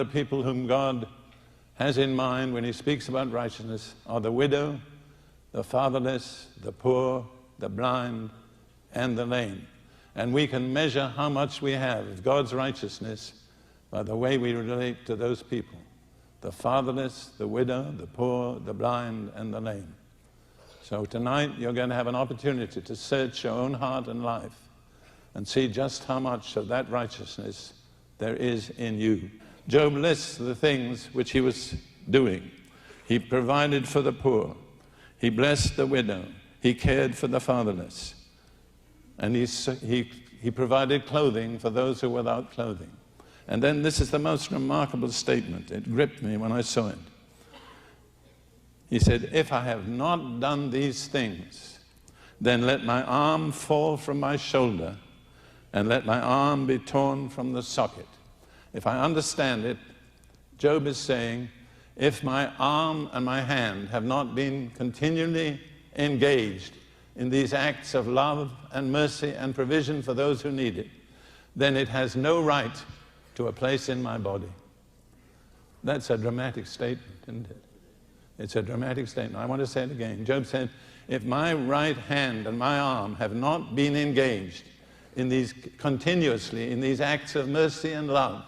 The people whom God has in mind when he speaks about righteousness are the widow, the fatherless, the poor, the blind, and the lame. And we can measure how much we have of God's righteousness by the way we relate to those people: the fatherless, the widow, the poor, the blind, and the lame. So tonight you're going to have an opportunity to search your own heart and life and see just how much of that righteousness there is in you. Job lists the things which he was doing. He provided for the poor. He blessed the widow. He cared for the fatherless. And he provided clothing for those who were without clothing. And then this is the most remarkable statement. It gripped me when I saw it. He said, "If I have not done these things, then let my arm fall from my shoulder and let my arm be torn from the socket." If I understand it, Job is saying, if my arm and my hand have not been continually engaged in these acts of love and mercy and provision for those who need it, then it has no right to a place in my body. That's a dramatic statement, isn't it? It's a dramatic statement. I want to say it again. Job said, if my right hand and my arm have not been engaged in these continuously, in these acts of mercy and love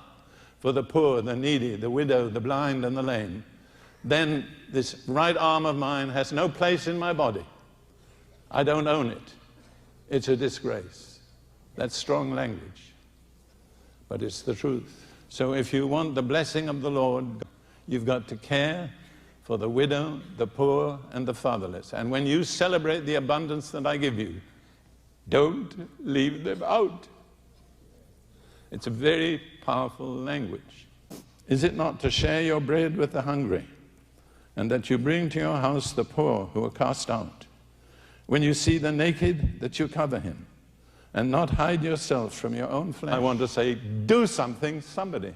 for the poor, the needy, the widow, the blind, and the lame, then this right arm of mine has no place in my body. I don't own it. It's a disgrace. That's strong language, but it's the truth. So if you want the blessing of the Lord, you've got to care for the widow, the poor, and the fatherless. And when you celebrate the abundance that I give you, don't leave them out. It's a very powerful language. Is it not to share your bread with the hungry, and that you bring to your house the poor who are cast out? When you see the naked, that you cover him, and not hide yourself from your own flesh. I want to say, do something, somebody.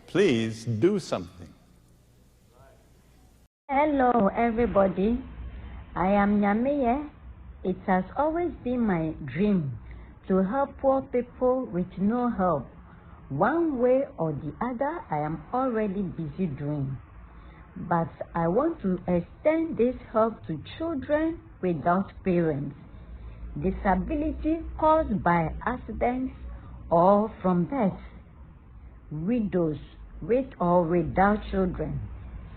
Please do something. Hello, everybody. I am Nyameye. It has always been my dream to help poor people with no help. One way or the other, I am already busy doing. But I want to extend this help to children without parents, disability caused by accidents or from death, widows with or without children,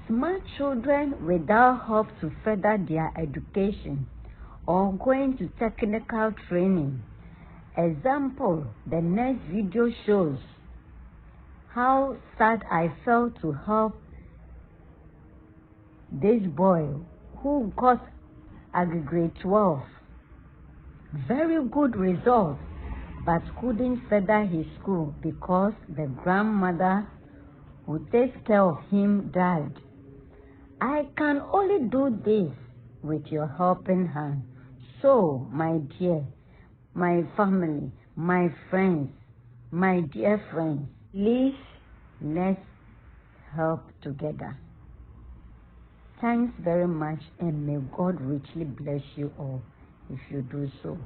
smart children without help to further their education or going to technical training. Example, the next video shows how sad I felt to help this boy who got grade 12. Very good results, but couldn't further his school because the grandmother who takes care of him died. I can only do this with your helping hand. So, my dear, my family, my friends, my dear friends, please, let's help together. Thanks very much, and may God richly bless you all if you do so.